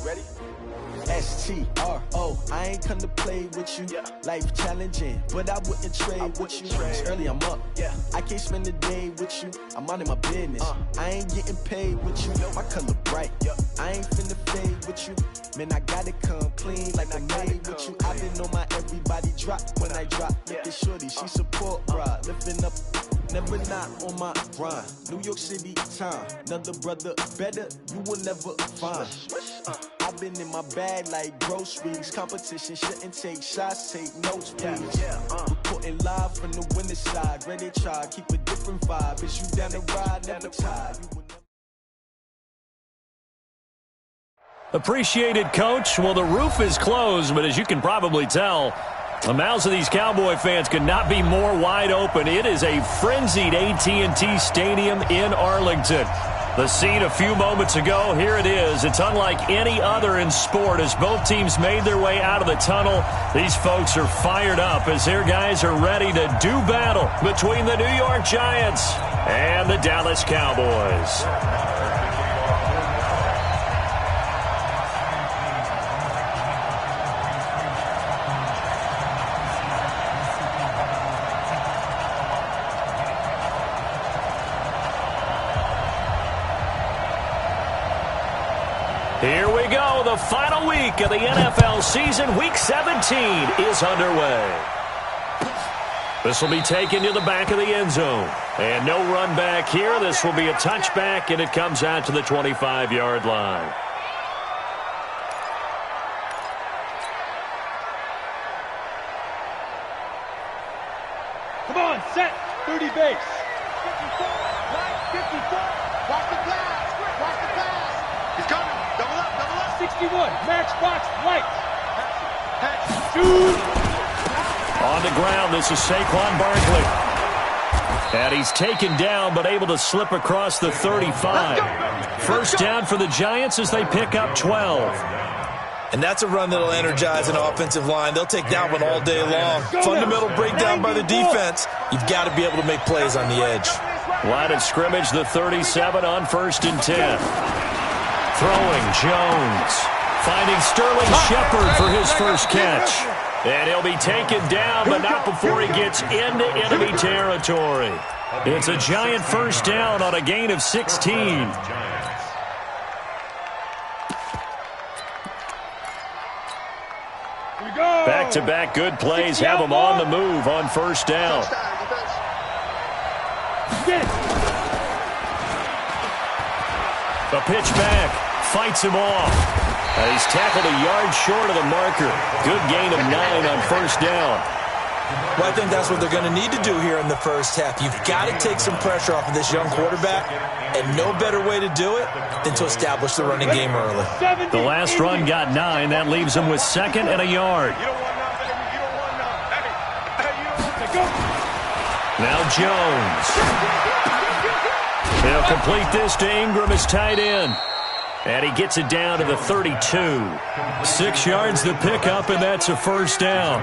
Ready? STRO, I ain't come to play with you. Life challenging, but I wouldn't trade with you. It's early, I'm up. I can't spend the day with you. I'm out of my business. I ain't getting paid with you. My color bright. I ain't finna fade with you. Man, I gotta come clean like I made with you. I've been on my everybody drop when I drop. Look at shorty, she support ride. Lifting up, never not on my grind. New York City time, another brother better, you will never find. I've been in my bag like groceries. Competition shouldn't take shots, take notes, please. Reporting live from the winning side. Ready to try, keep a different vibe. Is you down the ride, never tired. Appreciated, Coach. Well, the roof is closed, but as you can probably tell, the mouths of these Cowboy fans could not be more wide open. It is a frenzied AT&T Stadium in Arlington. The scene a few moments ago, here it is. It's unlike any other in sport as both teams made their way out of the tunnel. These folks are fired up as their guys are ready to do battle between the New York Giants and the Dallas Cowboys. Here we go. The final week of the NFL season. Week 17 is underway. This will be taken to the back of the end zone. And no run back here. This will be a touchback, and it comes out to the 25-yard line. Come on, set. 30 base. 54, right, 54. Watch the pass. Watch the pass. He's coming. Double up, double up. 61, matchbox, lights. Shoot. On the ground, this is Saquon Barkley. And he's taken down, but able to slip across the 35. First down for the Giants as they pick up 12. And that's a run that'll energize an offensive line. They'll take that one all day long. Fundamental breakdown by the defense. You've got to be able to make plays on the edge. Line of scrimmage, the 37 on 1st and 10. Throwing Jones. Finding Sterling Shepard for his first catch. And he'll be taken down, but not before he gets into enemy territory. It's a Giant first down on a gain of 16. Back-to-back good plays have them on the move on first down. A pitch back. Fights him off. He's tackled a yard short of the marker. Good gain of 9 on first down. Well, I think that's what they're going to need to do here in the first half. You've got to take some pressure off of this young quarterback, and no better way to do it than to establish the running game early. The last run got 9. That leaves him with 2nd and a yard. Now Jones. He'll complete this to Ingram as tight end. And he gets it down to the 32. 6 yards to pick up, and that's a first down.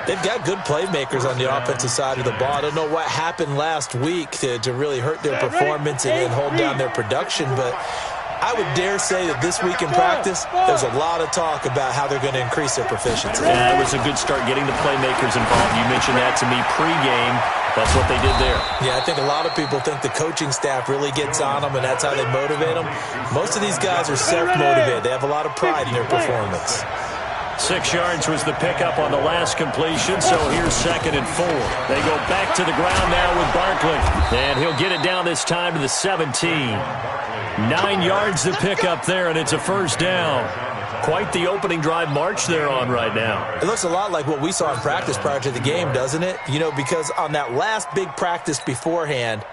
They've got good playmakers on the offensive side of the ball. I don't know what happened last week to really hurt their performance and hold down their production, but I would dare say that this week in practice, there's a lot of talk about how they're going to increase their proficiency. Yeah, it was a good start getting the playmakers involved. You mentioned that to me pregame. That's what they did there. Yeah, I think a lot of people think the coaching staff really gets on them, and that's how they motivate them. Most of these guys are self-motivated. They have a lot of pride in their performance. 6 yards was the pickup on the last completion, so here's 2nd and 4. They go back to the ground now with Barkley, and he'll get it down this time to the 17. 9 yards to pick up there, and it's a first down. Quite the opening drive march they're on right now. It looks a lot like what we saw in practice prior to the game, doesn't it? You know, because on that last big practice beforehand,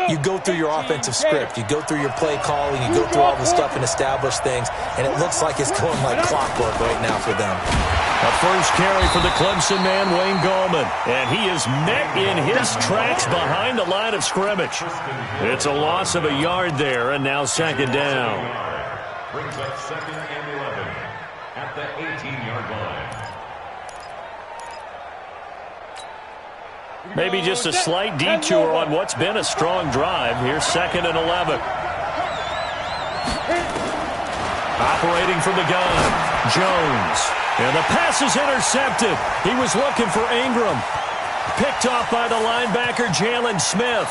you go through your offensive script. You go through your play calling. You go through all the stuff and establish things, and it looks like it's going like clockwork right now for them. A first carry for the Clemson man, Wayne Gallman. And he is met in his tracks behind the line of scrimmage. It's a loss of a yard there, and now 2nd down. Brings up 2nd and 11 at the 18-yard line. Maybe just a slight detour on what's been a strong drive. Here's 2nd and 11. Operating from the gun, Jones. And the pass is intercepted. He was looking for Ingram. Picked off by the linebacker, Jalen Smith.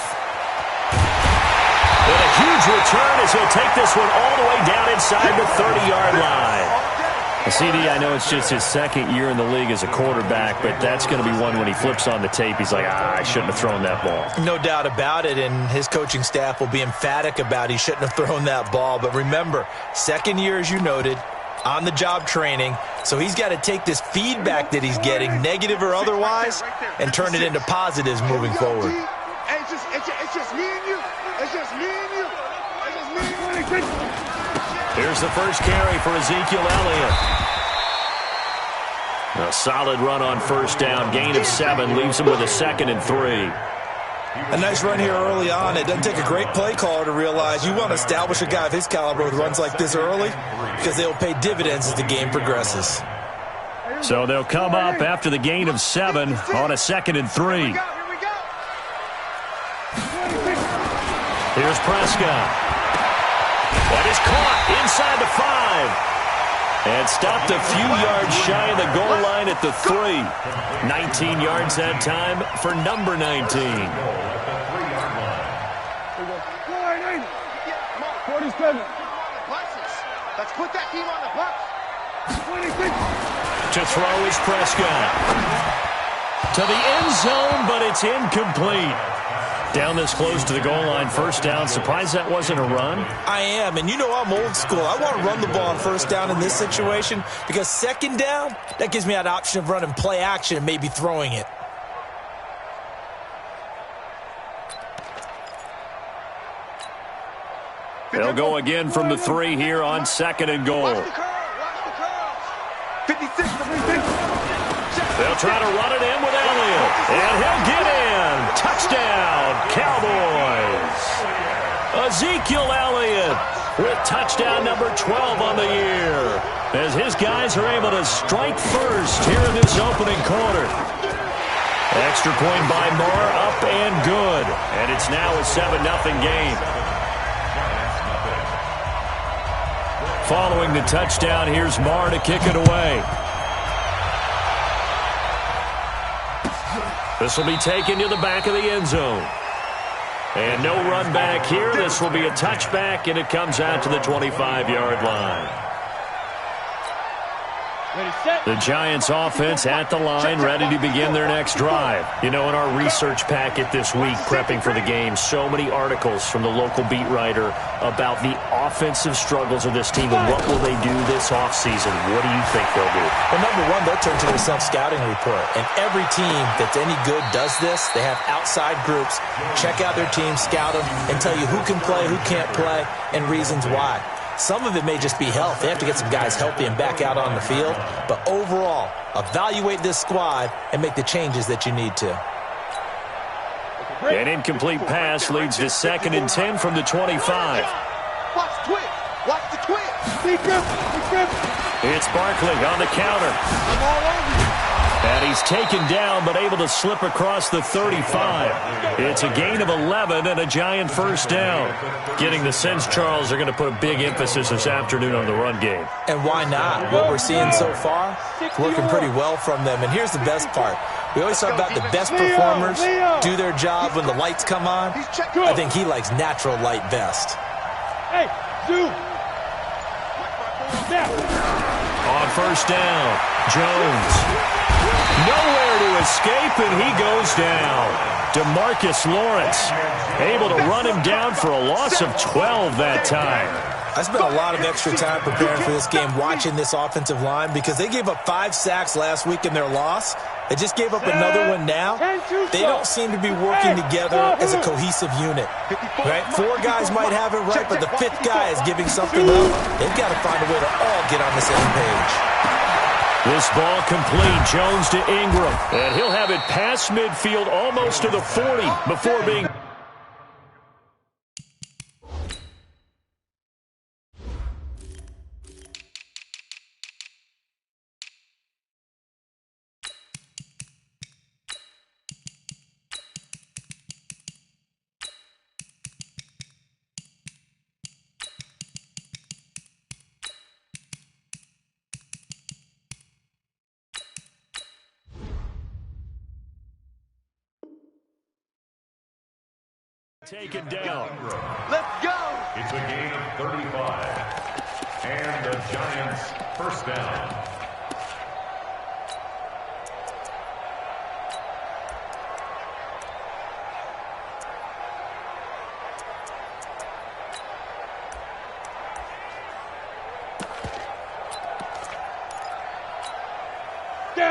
And a huge return as he'll take this one all the way down inside the 30-yard line. CD, I know it's just his second year in the league as a quarterback, but that's going to be one when he flips on the tape. He's like, I shouldn't have thrown that ball. No doubt about it, and his coaching staff will be emphatic about he shouldn't have thrown that ball. But remember, second year, as you noted, on-the-job training, so he's got to take this feedback that he's getting, negative or otherwise, and turn it into positives moving forward. It's just me and you. It's just me and you. It's just me and you. Here's the first carry for Ezekiel Elliott. A solid run on first down. Gain of 7 leaves him with a 2nd and 3. A nice run here early on. It doesn't take a great play caller to realize you want to establish a guy of his caliber with runs like this early because they'll pay dividends as the game progresses. So they'll come up after the gain of 7 on a 2nd and 3. Here's Prescott. That is caught inside the 5. And stopped a few yards shy of the goal line at the 3. 19 yards that time for number 19. 47. Let's put that team on the bus. 26. To throw is Prescott. To the end zone, but it's incomplete. Down this close to the goal line, first down. Surprised that wasn't a run? I am, and you know I'm old school. I want to run the ball on first down in this situation because second down, that gives me that option of running play action and maybe throwing it. They'll go again from the 3 here on 2nd and goal. 56. They'll try to run it in with Elliott, and he'll get in. Touchdown, Cowboys. Ezekiel Elliott with touchdown number 12 on the year as his guys are able to strike first here in this opening quarter. Extra point by Moore, up and good. And it's now a 7-0 game. Following the touchdown, here's Moore to kick it away. This will be taken to the back of the end zone. And no run back here. This will be a touchback, and it comes out to the 25-yard line. The Giants offense at the line, ready to begin their next drive. You know, in our research packet this week, prepping for the game, so many articles from the local beat writer about the offensive struggles of this team and what will they do this offseason. What do you think they'll do? Well, number one, they'll turn to their self-scouting report. And every team that's any good does this. They have outside groups, check out their team, scout them, and tell you who can play, who can't play, and reasons why. Some of it may just be health. They have to get some guys healthy and back out on the field. But overall, evaluate this squad and make the changes that you need to. An incomplete pass leads to 2nd and 10 from the 25. Watch twitch. Watch the twitch. It's Barkley on the counter. I'm all over you. And he's taken down, but able to slip across the 35. It's a gain of 11 and a Giant first down. Getting the sense, Charles, they're going to put a big emphasis this afternoon on the run game. And why not? What we're seeing so far, working pretty well from them. And here's the best part. We always talk about the best performers do their job when the lights come on. I think he likes natural light best. Hey, zoom. On first down, Jones. Nowhere to escape, and he goes down. DeMarcus Lawrence able to run him down for a loss of 12 that time. I spent a lot of extra time preparing for this game watching this offensive line because they gave up 5 sacks last week in their loss. They just gave up another one now. They don't seem to be working together as a cohesive unit. Right? 4 guys might have it right, but the 5th guy is giving something up. They've got to find a way to all get on the same page. This ball complete, Jones to Ingram. And he'll have it past midfield almost to the 40 before being... taken down. Let's go. It's a gain of 35. And the Giants first down.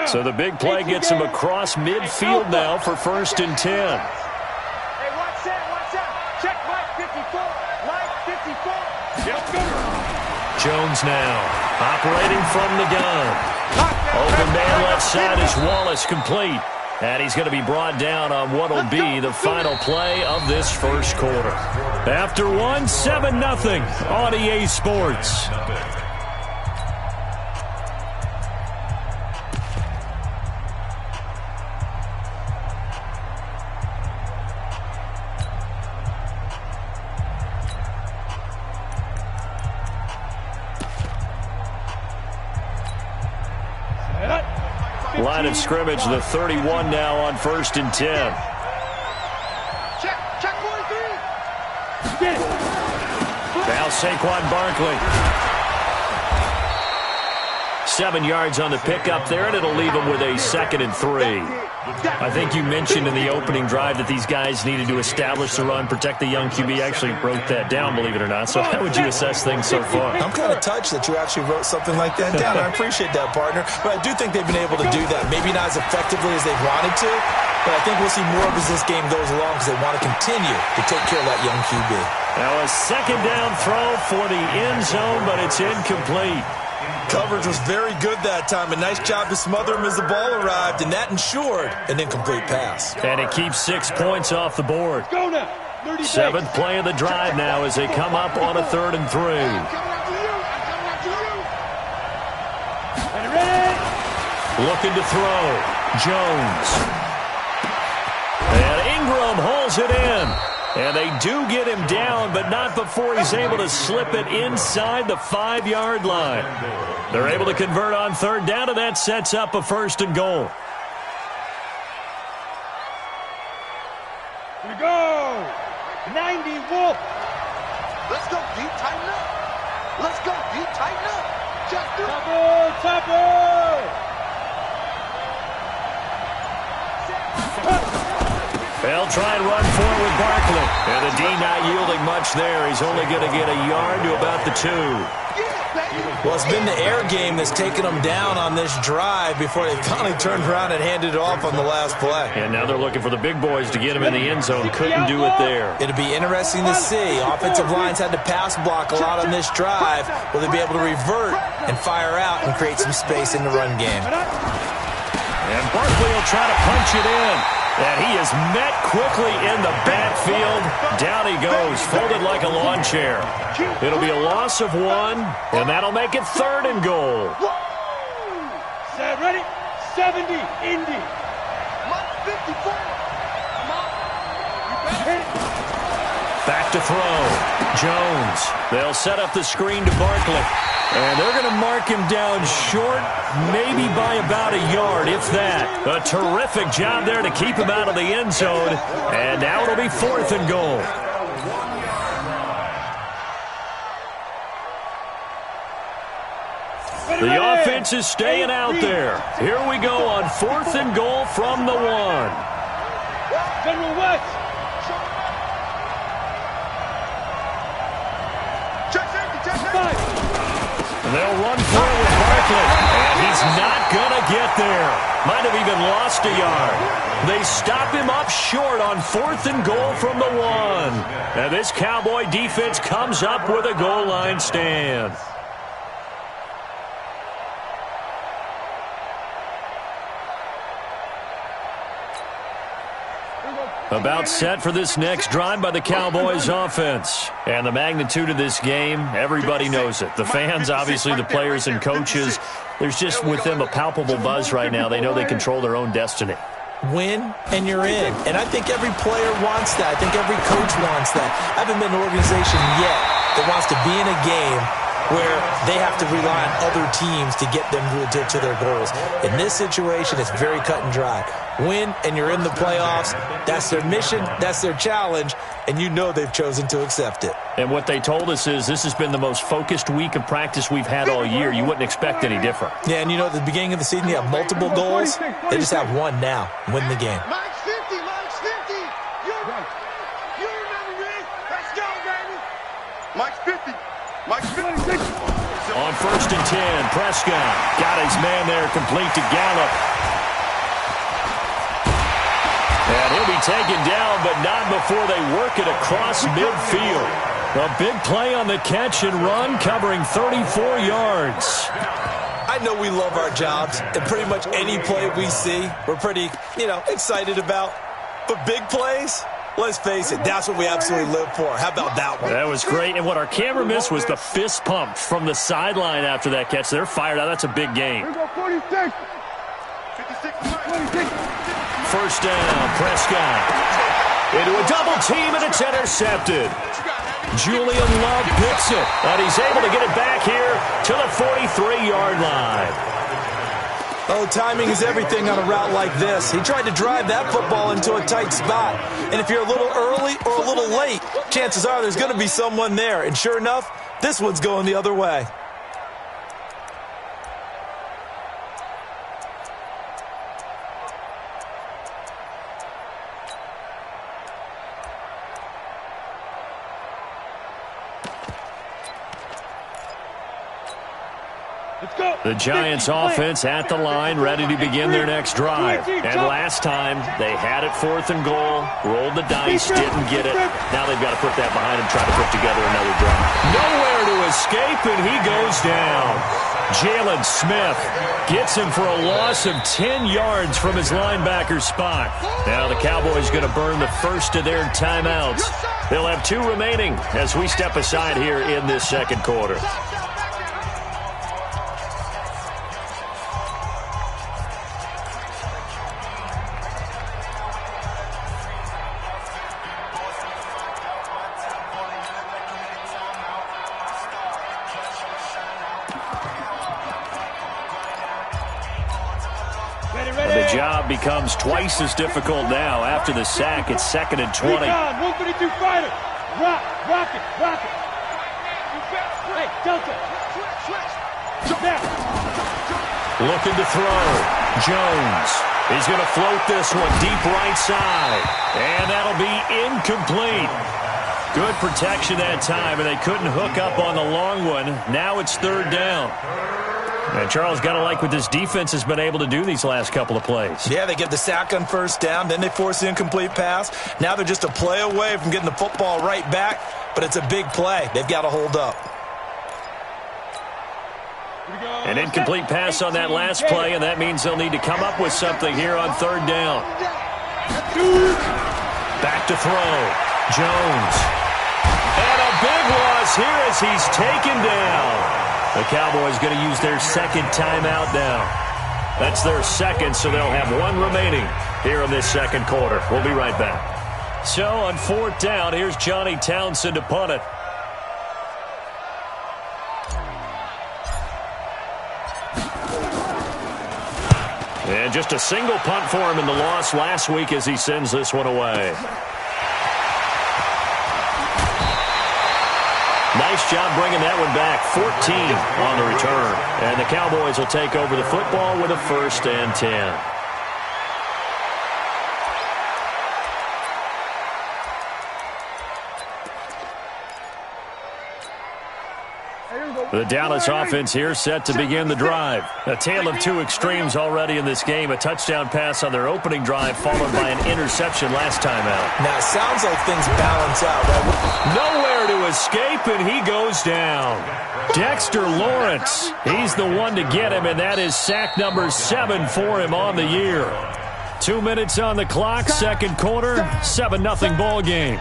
So the big play gets him across midfield now for 1st and 10. Hey, watch out. Check Mike 54. Mike 54. Yep. Jones now operating from the gun. Open man left side is Wallace, complete. And he's going to be brought down on what will be the final play of this first quarter. After 7-0 on EA Sports. Line of scrimmage, the 31 now on 1st and 10. Check 43. Now Saquon Barkley. 7 yards on the pickup there, and it'll leave him with a 2nd and 3. I think you mentioned in the opening drive that these guys needed to establish the run, protect the young QB. Actually wrote that down, believe it or not. So how would you assess things so far? I'm kind of touched that you actually wrote something like that down. I appreciate that, partner. But I do think they've been able to do that. Maybe not as effectively as they wanted to, but I think we'll see more of as this game goes along because they want to continue to take care of that young QB. Now a 2nd down throw for the end zone, but it's incomplete. Coverage was very good that time. A nice job to smother him as the ball arrived, and that ensured an incomplete pass. And it keeps 6 points off the board. Go now. 7th play of the drive now as they come up on a 3rd and 3. Looking to throw. Jones. And Ingram holds it in. And they do get him down, but not before he's able to slip it inside the 5-yard line. They're able to convert on 3rd down, and that sets up a 1st and goal. Here we go. 90 Wolf. Let's go, deep, tighten up. Let's go, deep, tighten up. Just do it. Topper. They'll try and run forward with Barkley. And the D not yielding much there. He's only going to get a yard to about the 2. Well, it's been the air game that's taken them down on this drive before they finally turned around and handed it off on the last play. And now they're looking for the big boys to get him in the end zone. Couldn't do it there. It'll be interesting to see. Offensive lines had to pass block a lot on this drive. Will they be able to revert and fire out and create some space in the run game? And Barkley will try to punch it in. And he is met quickly in the backfield. Down he goes, folded like a lawn chair. It'll be a loss of 1, and that'll make it 3rd and goal. Set, ready? 70, Indy. 54. Back to throw. Jones. They'll set up the screen to Barkley. And they're going to mark him down short, maybe by about a yard, if that. A terrific job there to keep him out of the end zone. And now it'll be 4th and goal. The offense is staying out there. Here we go on 4th and goal from the 1. General West. They'll run for it with Barkley, and he's not going to get there. Might have even lost a yard. They stop him up short on 4th and goal from the 1. And this Cowboy defense comes up with a goal line stand. About set for this next drive by the Cowboys offense. And the magnitude of this game, everybody knows it. The fans, obviously the players and coaches, there's just with them a palpable buzz right now. They know they control their own destiny. Win, and you're in. And I think every player wants that. I think every coach wants that. I haven't been an organization yet that wants to be in a game where they have to rely on other teams to get them to their goals. In this situation, it's very cut and dry. Win, and you're in the playoffs. That's their mission. That's their challenge. And you know they've chosen to accept it. And what they told us is this has been the most focused week of practice we've had all year. You wouldn't expect any different. Yeah, and you know, at the beginning of the season, you have multiple goals. They just have one now. Win the game. Mike's 50, Mike's 50. You remember me. Let's go, baby. Mike's 50. Mike's 50. On 1st and 10, Prescott got his man there complete to Gallup. And he'll be taken down, but not before they work it across midfield. A big play on the catch and run, covering 34 yards. I know we love our jobs, and pretty much any play we see, we're pretty, excited about. But big plays, let's face it, that's what we absolutely live for. How about that one? That was great, and what our camera missed was the fist pump from the sideline after that catch. They're fired out. That's a big game. 46. 56. First down, Prescott. Into a double team, and it's intercepted. Julian Love picks it, and he's able to get it back here to the 43-yard line. Oh, timing is everything on a route like this. He tried to drive that football into a tight spot. And if you're a little early or a little late, chances are there's going to be someone there. And sure enough, this one's going the other way. The Giants offense at the line, ready to begin their next drive. And last time, they had it 4th and goal, rolled the dice, didn't get it. Now they've got to put that behind them, try to put together another drive. Nowhere to escape, and he goes down. Jalen Smith gets him for a loss of 10 yards from his linebacker spot. Now the Cowboys going to burn the first of their timeouts. They'll have 2 remaining as we step aside here in this second quarter. The job becomes twice as difficult now. After the sack, it's 2nd and 20. 132 fighter. Rock it. Hey, Delta. Looking to throw. Jones. He's going to float this one deep right side. And that'll be incomplete. Good protection that time, and they couldn't hook up on the long one. Now it's 3rd down. And Charles, got to like what this defense has been able to do these last couple of plays. Yeah, they get the sack on 1st down, then they force the incomplete pass. Now they're just a play away from getting the football right back, but it's a big play. They've got to hold up. An incomplete pass on that last play, and that means they'll need to come up with something here on 3rd down. Back to throw. Jones. And a big loss here as he's taken down. The Cowboys going to use their 2nd timeout now. That's their 2nd, so they'll have 1 remaining here in this second quarter. We'll be right back. So on 4th down, here's Johnny Townsend to punt it. And just a single punt for him in the loss last week as he sends this one away. Nice job bringing that one back. 14 on the return. And the Cowboys will take over the football with a 1st and 10. The Dallas offense here set to begin the drive. A tale of 2 extremes already in this game. A touchdown pass on their opening drive followed by an interception last time out. Now, it sounds like things balance out. Right? Nowhere to escape, and he goes down. Dexter Lawrence, he's the one to get him, and that is sack number 7 for him on the year. 2 minutes on the clock, second quarter, 7-0 ball game.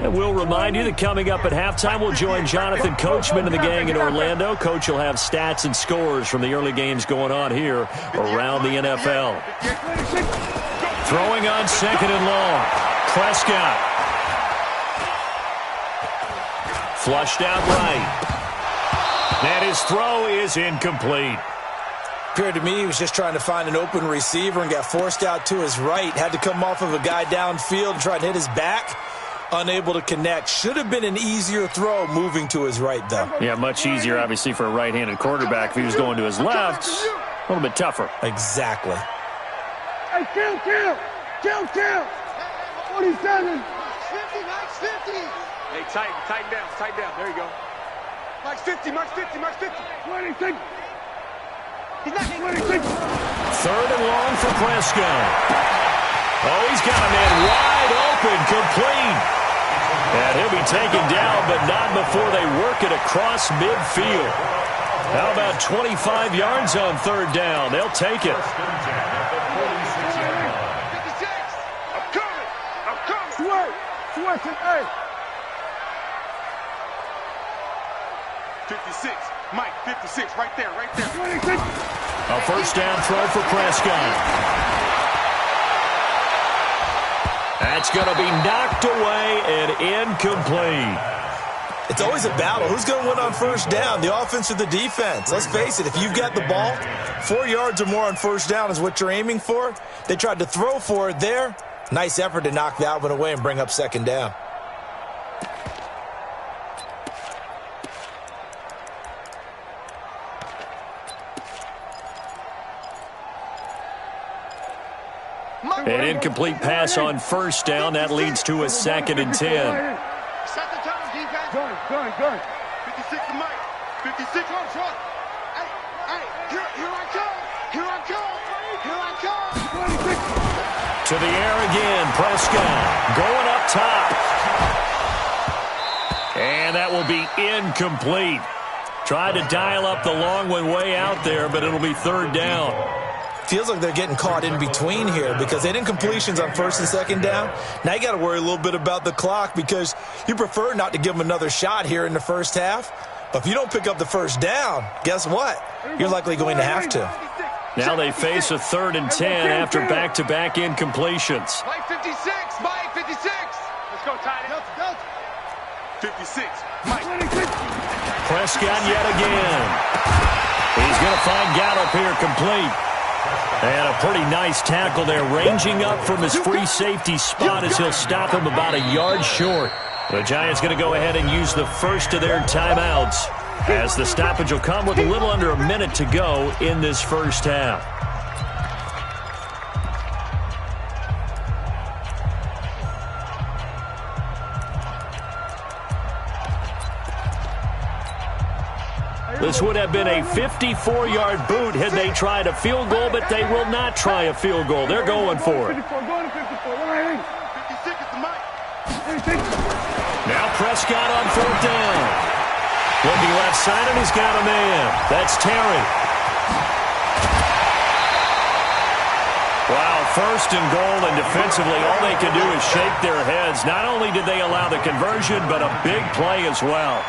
And we'll remind you that coming up at halftime, we'll join Jonathan Coachman and the gang in Orlando. Coach will have stats and scores from the early games going on here around the NFL. Throwing on second and long. Prescott. Flushed out right. And his throw is incomplete. Appeared to me he was just trying to find an open receiver and got forced out to his right. Had to come off of a guy downfield and try to hit his back. Unable to connect. Should have been an easier throw moving to his right, though. Yeah, much easier, obviously, for a right-handed quarterback. If he was going to his left, a little bit tougher. Exactly. Hey, count! 47. Max 50. Hey, tighten down. There you go. Max 50. 26. He's not 26. Third and long for Prescott. Oh, he's got a man wide open, complete. And he'll be taken down, but not before they work it across midfield. How about 25 yards on third down? They'll take it. 56. I'm coming. Swerve. Hey. 56. Mike, 56. Right there. 26. A first down throw for Prescott. That's going to be knocked away and incomplete. It's always a battle. Who's going to win on first down, the offense or the defense? Let's face it, if you've got the ball, 4 yards or more on first down is what you're aiming for. They tried to throw for it there. Nice effort to knock that one away and bring up second down. An incomplete pass on first down. That leads to a 2nd and 10. Set the tone, defense. Gun. 56 to Mike. 56. Run. Hey, here I come. 26. To the air again. Prescott going up top. And that will be incomplete. Tried to dial up the long one way out there, but it'll be third down. Feels like they're getting caught in between here because they didn't completions on first and second down. Now you got to worry a little bit about the clock because you prefer not to give them another shot here in the first half. But if you don't pick up the first down, guess what? You're likely going to have to. Now they face a 3rd and 10 after back-to-back incompletions. Mike 56. Let's go, tight end. 56. Mike. Prescott yet again. He's going to find Gallup here complete. And a pretty nice tackle there, ranging up from his free safety spot as he'll stop him about a yard short. The Giants going to go ahead and use the first of their timeouts as the stoppage will come with a little under a minute to go in this first half. This would have been a 54-yard boot had they tried a field goal, but they will not try a field goal. They're going for it. Now Prescott on fourth down. Looking left side, and he's got a man. That's Terry. Wow, first and goal, and defensively, all they can do is shake their heads. Not only did they allow the conversion, but a big play as well.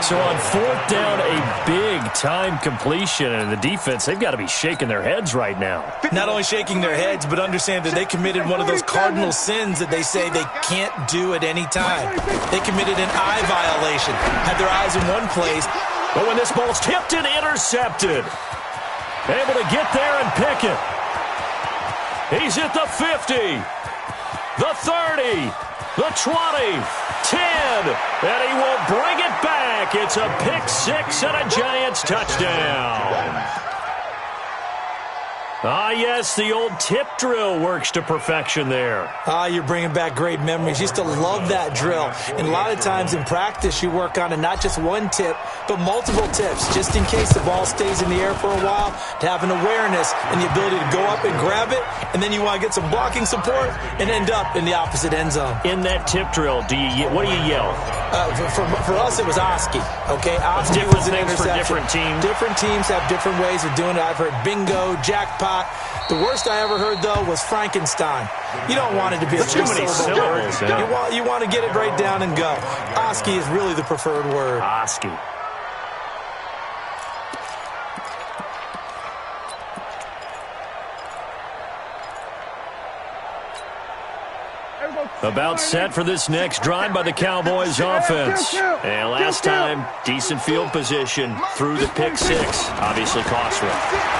So on fourth down, a big-time completion, and the defense, they've got to be shaking their heads right now. Not only shaking their heads, but understand that they committed one of those cardinal sins that they say they can't do at any time. They committed an eye violation, had their eyes in one place. But when this ball's tipped and intercepted, able to get there and pick it. He's at the 50, the 30, the 20, 10, and he will bring it back. It's a pick six and a Giants touchdown. Ah, yes, the old tip drill works to perfection there. Ah, you're bringing back great memories. Used to love that drill. And a lot of times in practice, you work on it, not just one tip, but multiple tips, just in case the ball stays in the air for a while, to have an awareness and the ability to go up and grab it, and then you want to get some blocking support and end up in the opposite end zone. In that tip drill, what do you yell? For us, it was Oski. Okay, Oski different was an things for interception. different teams. Different teams have different ways of doing it. I've heard bingo, jackpot, Scott. The worst I ever heard, though, was Frankenstein. You don't want it to be a too many syllables. Yeah. You want to get it right down and go. Oski is really the preferred word. Oski. About set for this next drive by the Cowboys offense. And last time, decent field position through the pick six. Obviously costly.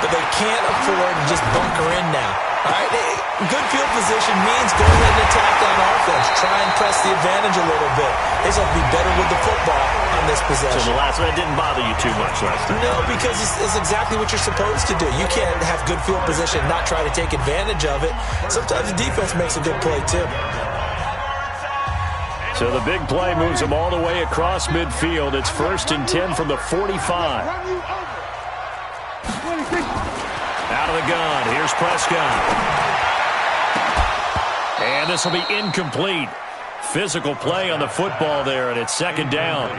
But they can't afford to just bunker in now. All right? Good field position means go ahead and attack on offense. Try and press the advantage a little bit. They just have to be better with the football on this possession. So the last one didn't bother you too much last time? No, because it's exactly what you're supposed to do. You can't have good field position and not try to take advantage of it. Sometimes the defense makes a good play, too. So the big play moves them all the way across midfield. It's 1st and 10 from the 45. Out of the gun. Here's Prescott. And this will be incomplete. Physical play on the football there, and it's 2nd down.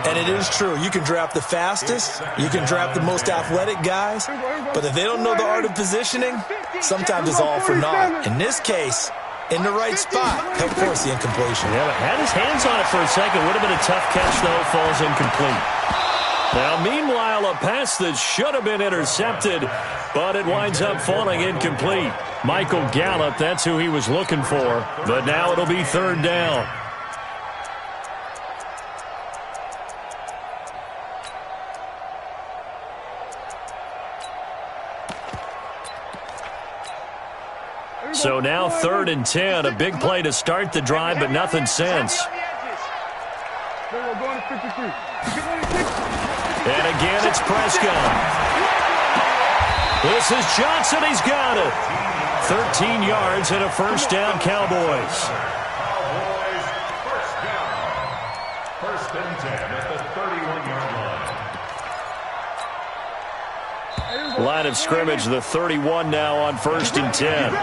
And it is true. You can draft the fastest. You can draft the most athletic guys. But if they don't know the art of positioning, sometimes it's all for naught. In this case, in the right spot, he'll force the incompletion. Yeah, but had his hands on it for a second. Would have been a tough catch, though. Falls incomplete. Now, meanwhile, a pass that should have been intercepted, but it winds up falling incomplete. Michael Gallup, that's who he was looking for. But now it'll be 3rd down. So now 3rd and 10, a big play to start the drive, but nothing since. And again, it's Prescott. This is Johnson. He's got it. 13 yards and a 1st down, Cowboys. Cowboys, 1st down. 1st and 10 at the 31-yard line. Line of scrimmage, the 31 now on 1st and 10.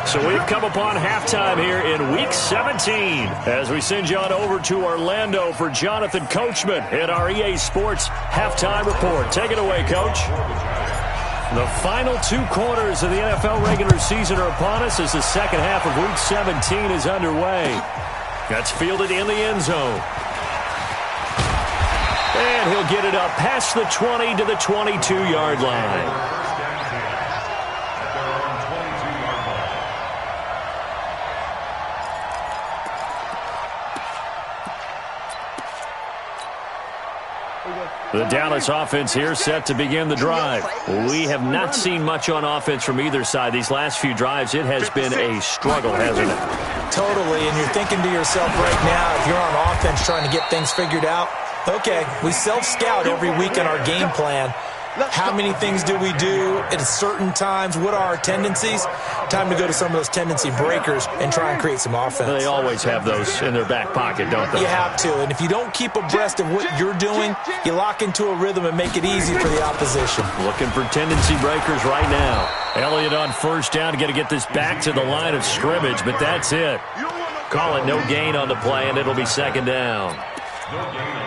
So we've come upon halftime here in Week 17 as we send you on over to Orlando for Jonathan Coachman in our EA Sports Halftime Report. Take it away, Coach. The final 2 quarters of the NFL regular season are upon us as the second half of Week 17 is underway. That's fielded in the end zone. And he'll get it up past the 20 to the 22-yard line. The Dallas offense here set to begin the drive. We have not seen much on offense from either side. These last few drives, it has been a struggle, hasn't it? Totally, and you're thinking to yourself right now, if you're on offense trying to get things figured out, okay, we self-scout every week in our game plan. How many things do we do at certain times? What are our tendencies? Time to go to some of those tendency breakers and try and create some offense. They always have those in their back pocket, don't they? You have to, and if you don't keep abreast of what you're doing, you lock into a rhythm and make it easy for the opposition. Looking for tendency breakers right now. Elliott on 1st down, got to get this back to the line of scrimmage, but that's it. Call it no gain on the play, and it'll be 2nd down.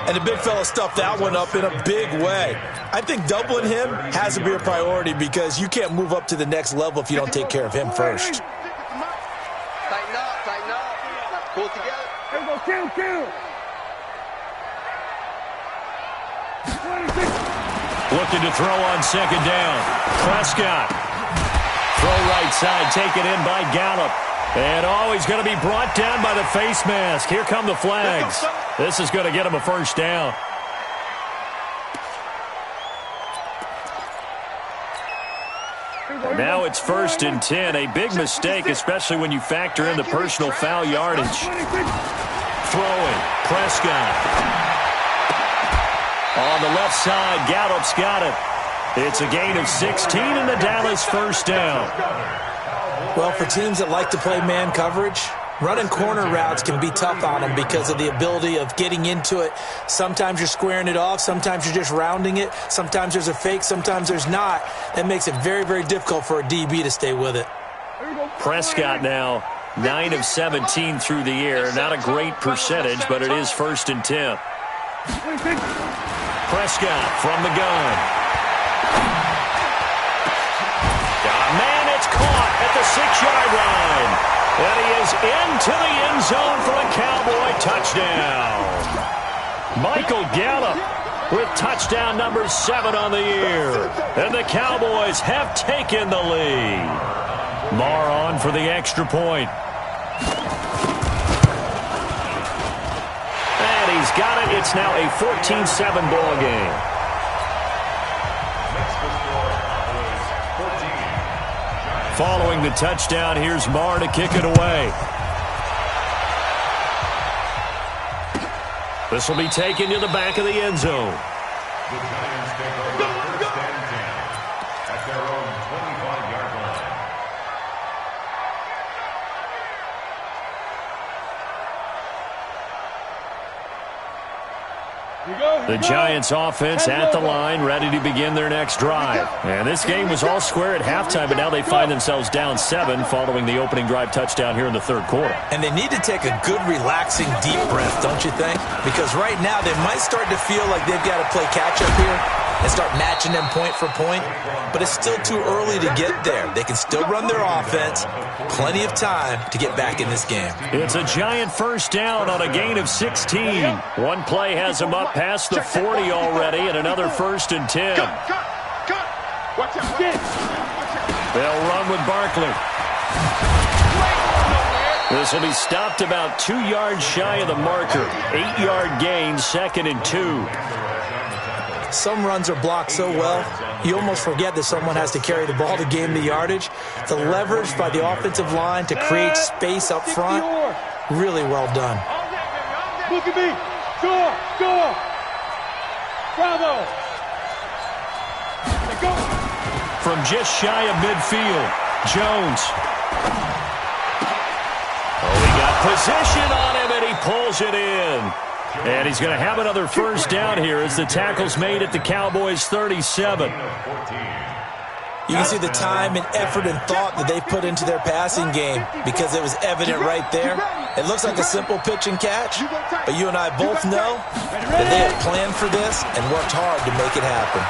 And the big fella stuffed that one up in a big way. I think doubling him has to be a priority because you can't move up to the next level if you don't take care of him first. Tighten up. Pull together. Kill. Looking to throw on 2nd down. Prescott. Throw right side, taken in by Gallup. And he's going to be brought down by the face mask. Here come the flags. This is going to get him a 1st down. Now it's 1st and 10. A big mistake, especially when you factor in the personal foul yardage. Throwing. Prescott. On the left side, Gallup's got it. It's a gain of 16 and the Dallas 1st down. Well, for teams that like to play man coverage, running corner routes can be tough on them because of the ability of getting into it. Sometimes you're squaring it off. Sometimes you're just rounding it. Sometimes there's a fake. Sometimes there's not. That makes it very, very difficult for a DB to stay with it. Prescott now 9 of 17 through the air. Not a great percentage, but it is 1st and 10. Prescott from the gun. Got a man at the 6-yard line. And he is into the end zone for a Cowboy touchdown. Michael Gallup with touchdown number 7 on the year. And the Cowboys have taken the lead. Marr on for the extra point. And he's got it. It's now a 14-7 ball game. Following the touchdown, here's Marr to kick it away. This will be taken to the back of the end zone. The Giants take over first and 10 at their own 25-yard line. The Giants offense at the line, ready to begin their next drive. And this game was all square at halftime, but now they find themselves down 7 following the opening drive touchdown here in the third quarter. And they need to take a good, relaxing, deep breath, don't you think? Because right now they might start to feel like they've got to play catch-up here and start matching them point for point. But it's still too early to get there. They can still run their offense. Plenty of time to get back in this game. It's a Giant first down on a gain of 16. One play has them up past the 40 already, and another 1st and 10. They'll run with Barkley. This will be stopped about 2 yards shy of the marker. 8-yard gain, 2nd and 2. Some runs are blocked so well, you almost forget that someone has to carry the ball to gain the yardage. The leverage by the offensive line to create space up front, really well done. Look at me. Score. Bravo. Go. From just shy of midfield, Jones. Oh, he got position on him, and he pulls it in. And he's going to have another first down here as the tackle's made at the Cowboys' 37. You can see the time and effort and thought that they put into their passing game because it was evident right there. It looks like a simple pitch and catch, but you and I both know that they had planned for this and worked hard to make it happen.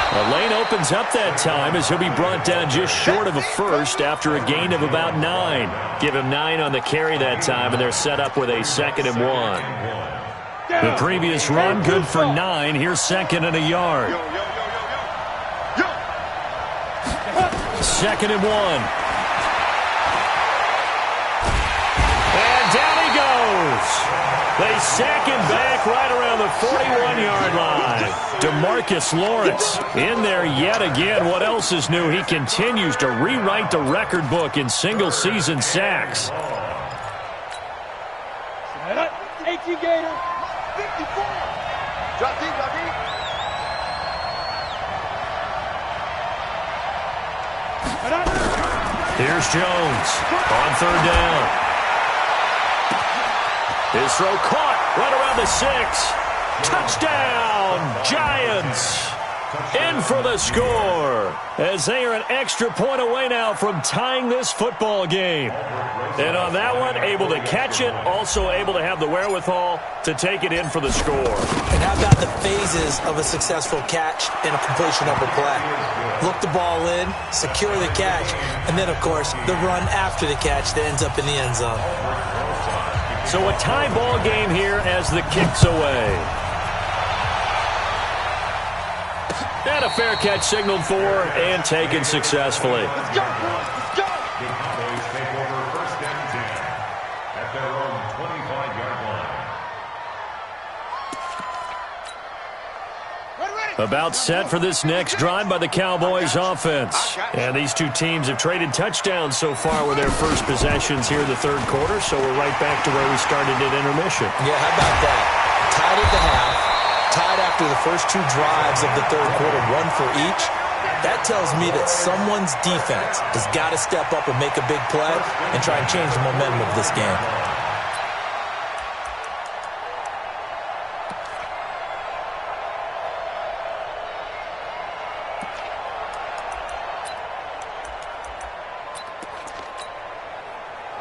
The lane opens up that time as he'll be brought down just short of a first after a gain of about 9. Give him 9 on the carry that time, and they're set up with a 2nd and 1. The previous run, good for 9. Here's 2nd and a yard. 2nd and 1. And down he goes. They sack him back right around the 41-yard line. DeMarcus Lawrence in there yet again. What else is new? He continues to rewrite the record book in single-season sacks. 18 Gator. 54. Drop deep. Here's Jones on 3rd down. His throw caught right around the 6. Touchdown, Giants. In for the score as they are an extra point away now from tying this football game. And on that one, able to catch it, also able to have the wherewithal to take it in for the score. And how about the phases of a successful catch and a completion of a play? Look the ball in, secure the catch, and then, of course, the run after the catch that ends up in the end zone. So a tie ball game here as the kick's away. And a fair catch signaled for and taken successfully. Let's go. The Cowboys take over first and 10 at their own 25-yard line. About set for this next drive by the Cowboys offense. And these two teams have traded touchdowns so far with their first possessions here in the third quarter, so we're right back to where we started at intermission. Yeah, how about that? Tied at the half, tied after the first 2 drives of the third quarter, 1 for each. That tells me that someone's defense has got to step up and make a big play and try and change the momentum of this game.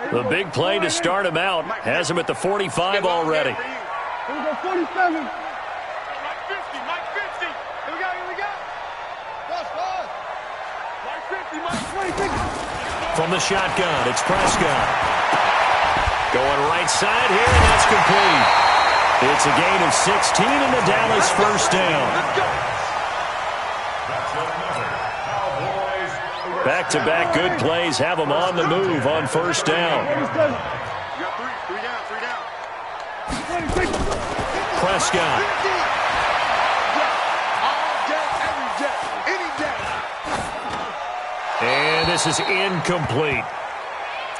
The big play to start him out has him at the 45 already. Here we go, 47. Mike 50. Here we go. Bust. Mike 50, Mike 20. From the shotgun, it's Prescott. Going right side here, and that's complete. It's a gain of 16 and the Dallas first down. Back-to-back good plays have them on the move on first down. Prescott. And this is incomplete.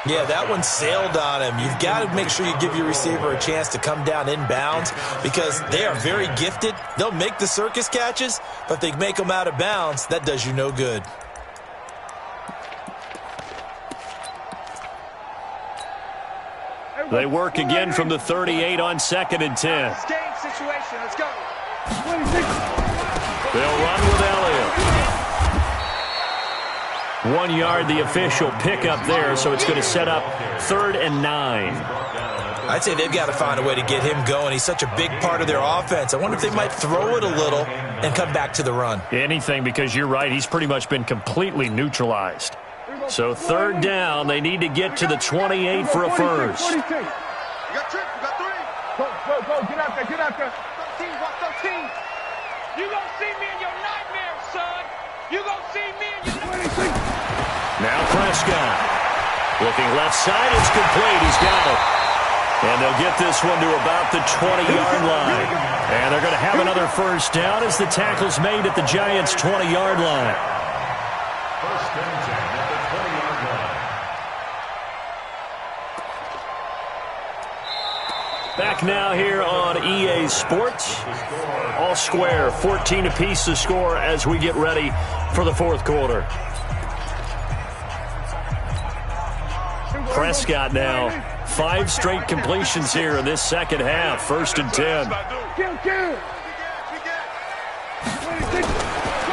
Yeah, that one sailed on him. You've got to make sure you give your receiver a chance to come down inbounds because they are very gifted. They'll make the circus catches, but if they make them out of bounds, that does you no good. They work again from the 38 on 2nd and 10. Game situation. Let's go. They'll run with Elliott. 1 yard, the official pickup there, so it's going to set up 3rd and 9. I'd say they've got to find a way to get him going. He's such a big part of their offense. I wonder if they might throw it a little and come back to the run. Anything, because you're right, he's pretty much been completely neutralized. So 3rd down, they need to get to the 28 for a first. You got trick. You got 3. Go. Get out there. 13. Watch 13. You gonna see me in your nightmares, son. You gonna see me in your nightmares. Now Prescott. Looking left side, it's complete. He's got it. And they'll get this one to about the 20-yard line. And they're going to have another first down as the tackle's made at the Giants' 20-yard line. First and 10 at the 20-yard line. Back now here on EA Sports. All square, 14 apiece to score as we get ready for the fourth quarter. Prescott now, 5 straight completions here in this second half. 1st and 10.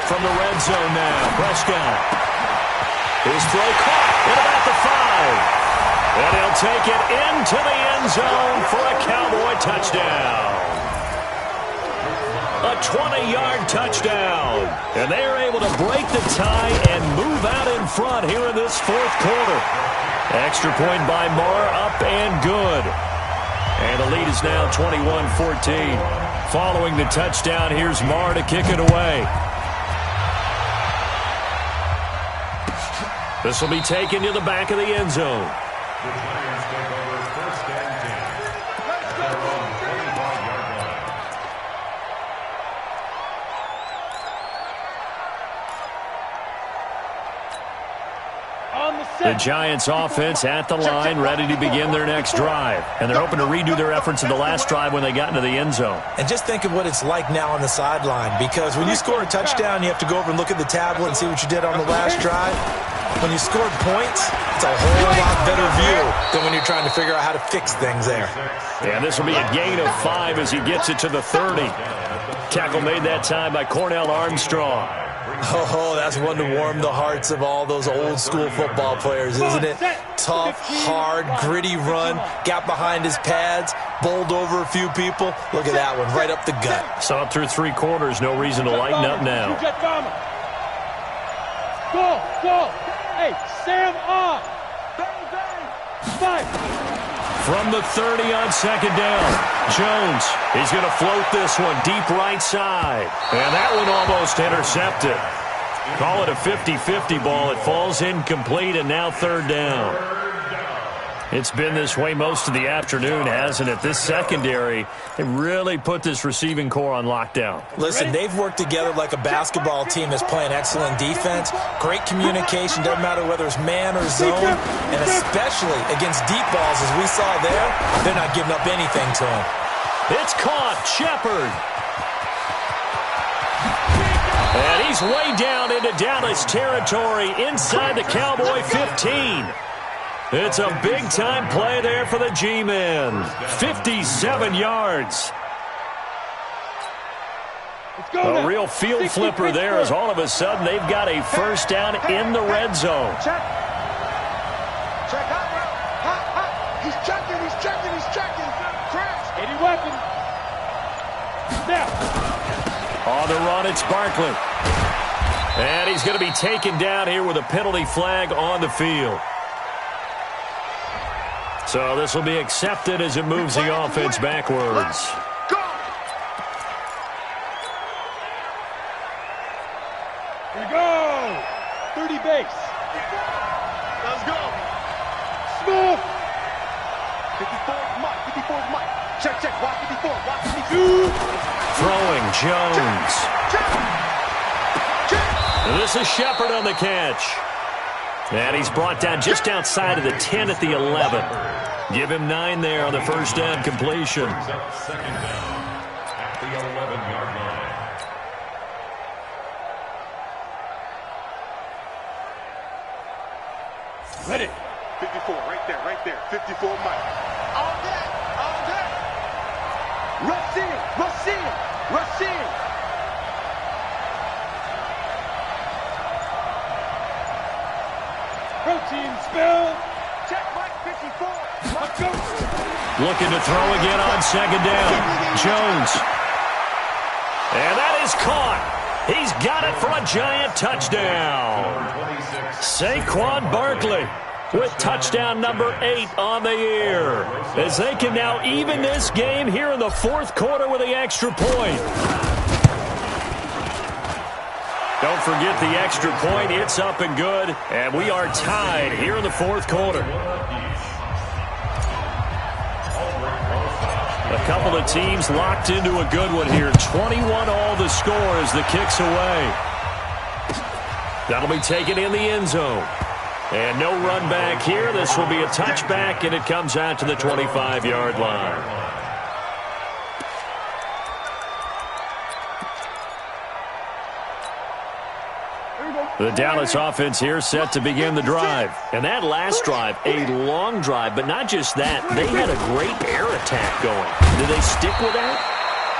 From the red zone now, Prescott. His throw caught at about the 5. And he'll take it into the end zone for a Cowboy touchdown. A 20-yard touchdown. And they are able to break the tie and move out in front here in this fourth quarter. Extra point by Marr, up and good. And the lead is now 21-14. Following the touchdown, here's Marr to kick it away. This will be taken to the back of the end zone. The Giants take over 1st and 10. At their own 25-yard line. The Giants offense at the line, ready to begin their next drive. And they're hoping to redo their efforts in the last drive when they got into the end zone. And just think of what it's like now on the sideline, because when you score a touchdown, you have to go over and look at the tablet and see what you did on the last drive. When you scored points, it's a whole lot better view than when you're trying to figure out how to fix things there. And this will be a gain of 5 as he gets it to the 30. Tackle made that time by Cornell Armstrong. Oh, that's one to warm the hearts of all those old school football players, isn't it? Tough, hard, gritty run, got behind his pads, bowled over a few people. Look at that one, right up the gut. So up through 3 quarters, no reason to lighten up now. Go. Hey, Sam on. Fight. From the 30 on 2nd down, Jones, he's going to float this one deep right side. And that one almost intercepted. Call it a 50-50 ball. It falls incomplete, and now 3rd down. It's been this way most of the afternoon, hasn't it? This secondary, they really put this receiving core on lockdown. Listen, they've worked together like a basketball team that's playing excellent defense. Great communication, doesn't matter whether it's man or zone. And especially against deep balls, as we saw there, they're not giving up anything to them. It's caught. Shepard. And he's way down into Dallas territory inside the Cowboy 15. It's a big-time play there for the G-men. 57 yards. A real field flipper there as all of a sudden they've got a first down in the red zone. Check. Hot. He's checking. Crash. Any weapon. Now. On the run, it's Barkley. And he's going to be taken down here with a penalty flag on the field. So this will be accepted as it moves the offense backwards. Go! Here we go. 30 base. Let's go. Smooth. 54 is Mike. 54 is Mike. Check, check. Watch 54. Watch 52. Throwing Jones. Check. Check. This is Shepard on the catch. And he's brought down just outside of the 10 at the 11. Give him 9 there on the first down completion. Second down at the 11-yard line. Ready. 54, right there, right there. 54 Mike. All day, all day. Rush in, rush in, rush in. Protein spill. Check Mike, 54. Let's go. Looking to throw again on second down. Jones. And that is caught. He's got it for a Giant touchdown. Saquon Barkley with touchdown number 8 on the year, as they can now even this game here in the fourth quarter with the extra point. Don't forget the extra point. It's up and good, and we are tied here in the fourth quarter. A couple of teams locked into a good one here. 21 all the score as the kick's away. That'll be taken in the end zone. And no run back here. This will be a touchback, and it comes out to the 25-yard line. The Dallas offense here set to begin the drive. And that last drive, a long drive, but not just that. They had a great air attack going. Do they stick with that?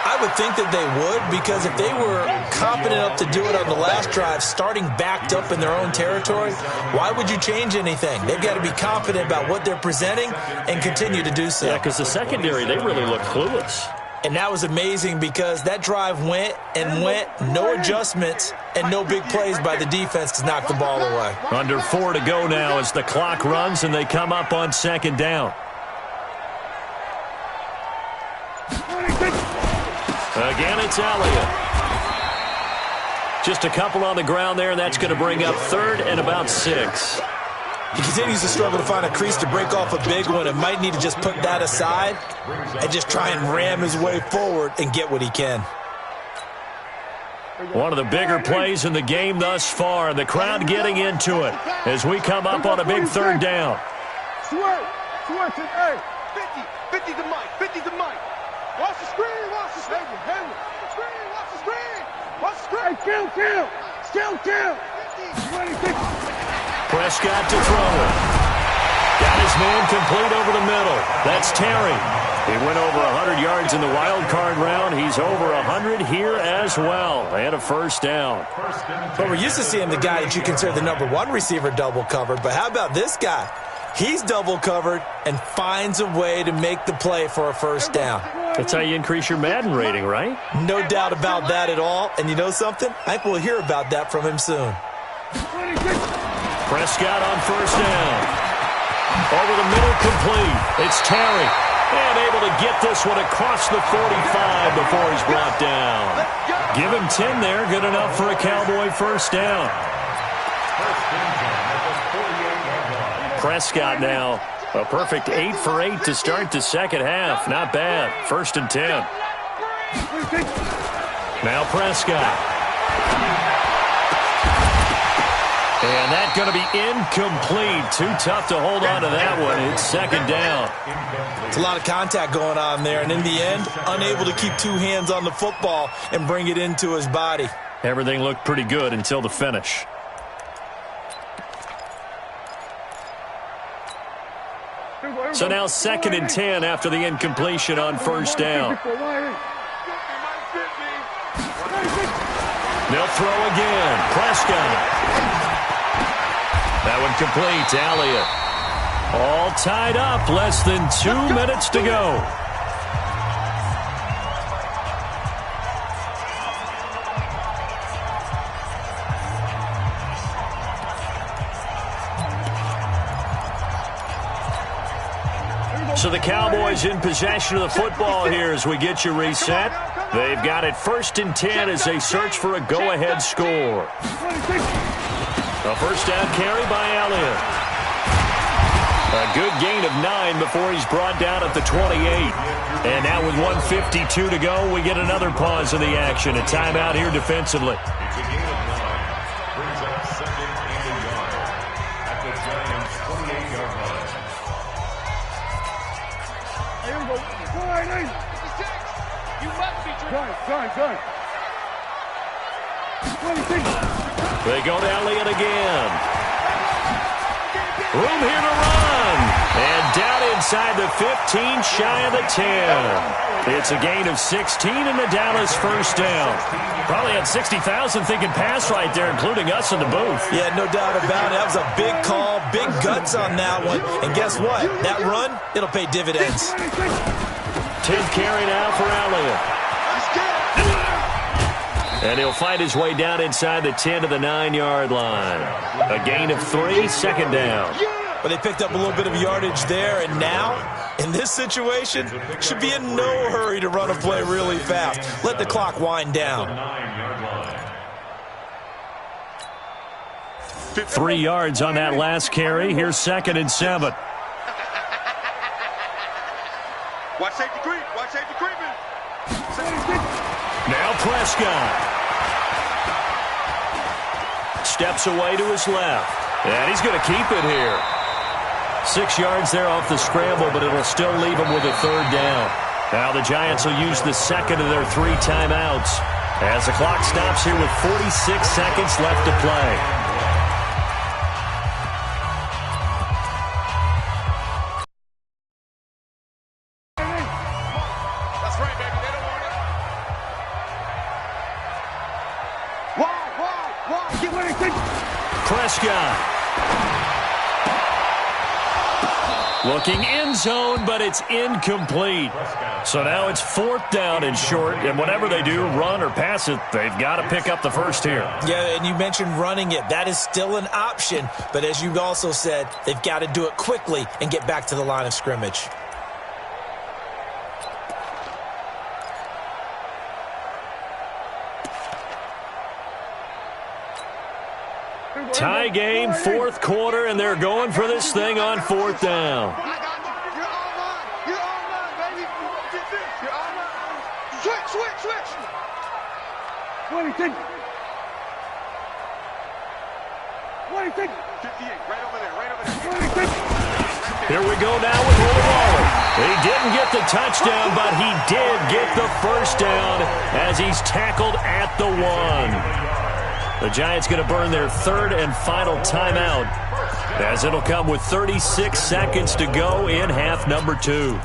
I would think that they would, because if they were confident enough to do it on the last drive, starting backed up in their own territory, why would you change anything? They've got to be confident about what they're presenting and continue to do so. Yeah, because the secondary, they really look clueless. And that was amazing because that drive went and went, no adjustments, and no big plays by the defense to knock the ball away. Under 4 to go now as the clock runs and they come up on second down. Again, it's Elliott. Just a couple on the ground there, and that's going to bring up third and about 6. He continues to struggle to find a crease to break off a big one and might need to just put that aside and just try and ram his way forward and get what he can. One of the bigger plays in the game thus far, and the crowd getting into it as we come up on a big third down. Switch, hey. 50 to Mike, 50 to Mike. Watch the screen, watch the screen. Screen, watch the screen. Watch the screen. Kill. 26. Prescott to throw it. Got his man complete over the middle. That's Terry. He went over 100 yards in the wild card round. He's over 100 here as well. And a first down. But we're used to seeing the guy that you consider the number 1 receiver double covered. But how about this guy? He's double covered and finds a way to make the play for a first down. That's how you increase your Madden rating, right? No doubt about that at all. And you know something? I think we'll hear about that from him soon. Prescott on first down. Over the middle, complete. It's Terry. And able to get this one across the 45 before he's brought down. Give him 10 there. Good enough for a Cowboy first down. Prescott now a perfect 8 for 8 to start the second half. Not bad. First and 10. Now Prescott. And that's going to be incomplete. Too tough to hold on to that one. It's second down. It's a lot of contact going on there. And in the end, unable to keep 2 hands on the football and bring it into his body. Everything looked pretty good until the finish. So now second and 10 after the incompletion on first down. They'll throw again. Prescott. That one complete to Elliott. All tied up. Less than 2 minutes to go. So the Cowboys in possession of the football here as we get you reset. They've got it 1st and 10 as they search for a go-ahead score. A first down carry by Elliott. A good gain of 9 before he's brought down at the 28. And now with 1:52 to go, we get another pause in the action. A timeout here defensively. It's a gain of 9. Brings up 2nd and a yard at the Giants' 28-yard line. Here we go. Go ahead, 56. You must be gun. 26. They go to Elliott again. Room here to run. And down inside the 15, shy of the 10. It's a gain of 16 and the Dallas first down. Probably had 60,000 thinking pass right there, including us in the booth. Yeah, no doubt about it. That was a big call, big guts on that one. And guess what? That run, it'll pay dividends. 10th carry now for Elliott. And he'll find his way down inside the 10 to the 9-yard line. A gain of 3, 2nd down. But they picked up a little bit of yardage there, and now, in this situation, should be in no hurry to run a play really fast. Let the clock wind down. 3 yards on that last carry. Here's 2nd and 7. Watch safety creep. Watch safety creeping. Now Prescott. Steps away to his left. And he's going to keep it here. 6 yards there off the scramble, but it'll still leave him with a 3rd down. Now the Giants will use the 2nd of their 3 timeouts as the clock stops here with 46 seconds left to play. Prescott. Looking end zone, but it's incomplete. So now it's 4th down and short, and whatever they do, run or pass it, they've got to pick up the first here. Yeah, and you mentioned running it. That is still an option, but as you also said, they've got to do it quickly and get back to the line of scrimmage. Tie game, 4th quarter, and they're going for this thing on 4th down. You're all mine, baby. You're all mine. Switch. 26. 58, right over there. 26. Here we go now with Waller. He didn't get the touchdown, but he did get the first down as he's tackled at the 1. The Giants going to burn their 3rd and final timeout as it'll come with 36 seconds to go in half number 2.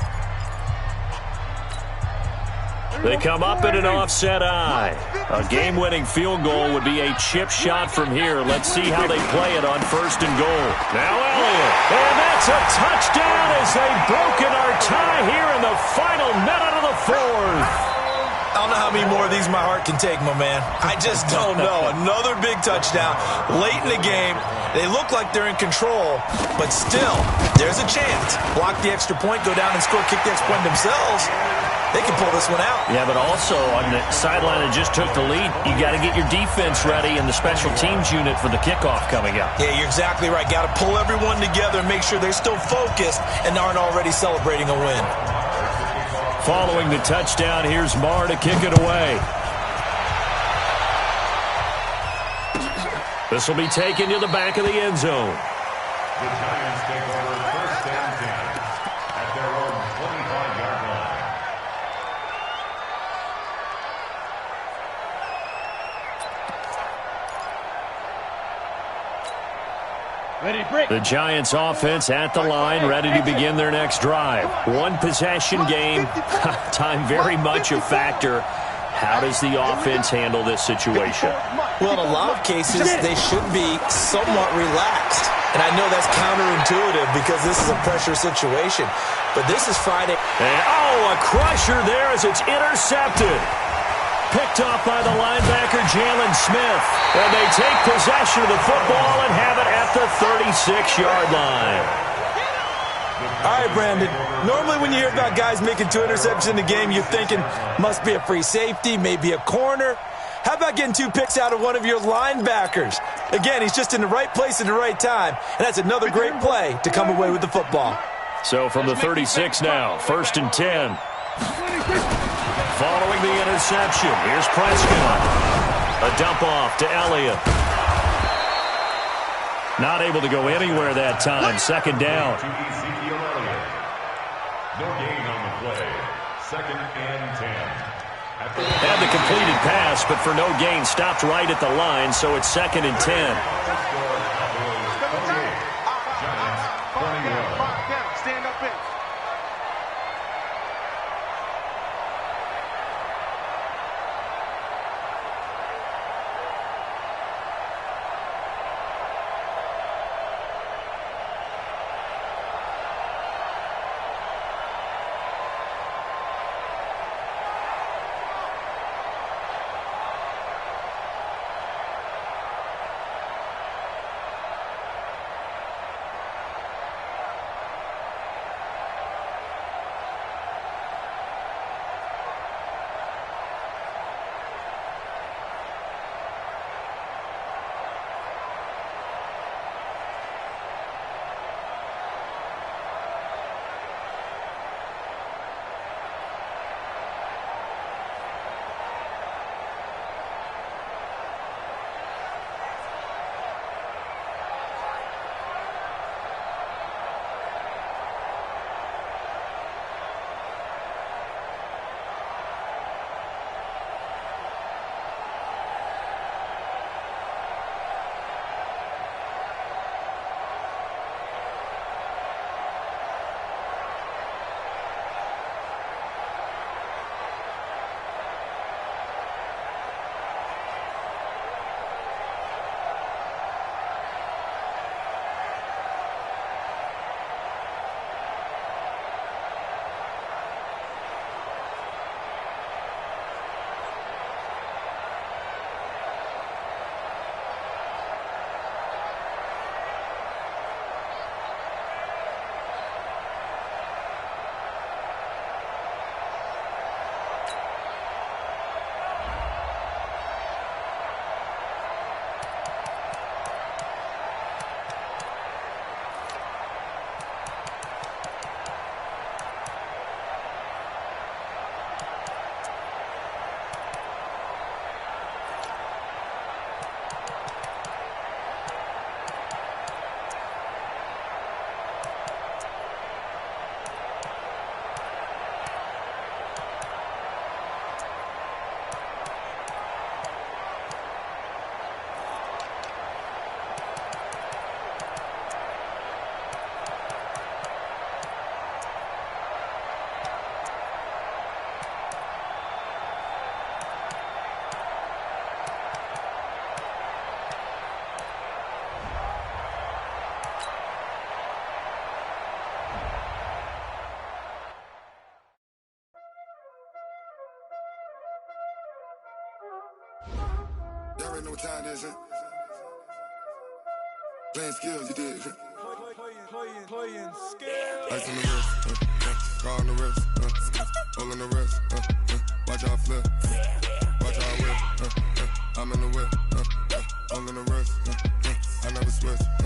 They come up in an offset eye. A game-winning field goal would be a chip shot from here. Let's see how they play it on 1st and goal. Now Elliott, and that's a touchdown as they've broken our tie here in the final minute of the 4th. I don't know how many more of these my heart can take, my man. I just don't know. Another big touchdown late in the game. They look like they're in control, but still, there's a chance. Block the extra point, go down and score, kick the extra point themselves. They can pull this one out. Yeah, but also on the sideline that just took the lead, you got to get your defense ready and the special teams unit for the kickoff coming up. Yeah, you're exactly right. Got to pull everyone together and make sure they're still focused and aren't already celebrating a win. Following the touchdown, here's Marr to kick it away. This will be taken to the back of the end zone. The Giants take over 1st and 10 at their own 25-yard line. The Giants offense at the line, ready to begin their next drive. 1 possession game, time very much a factor. How does the offense handle this situation? Well, in a lot of cases, they should be somewhat relaxed. And I know that's counterintuitive because this is a pressure situation. But this is Friday. And, a crusher there as it's intercepted. Picked off by the linebacker, Jalen Smith. And they take possession of the football and have it at the 36-yard line. All right, Brandon. Normally when you hear about guys making 2 interceptions in a game, you're thinking, must be a free safety, maybe a corner. How about getting 2 picks out of one of your linebackers? Again, he's just in the right place at the right time, and that's another great play to come away with the football. So from the 36 now, 1st and 10. Following the interception, here's Prescott. A dump off to Elliott. Not able to go anywhere that time. 2nd down. No gain on the play. 2nd and 10. Had the completed pass, but for no gain, stopped right at the line, so it's 2nd and 10. Stand up in. Y'all already know what time it is, huh? Playing skills, you did. Playing skills. Ice on the wrist, car on the wrist, all on the wrist, watch out flip, watch out whip, I'm in the whip, all in the wrist, I never switch.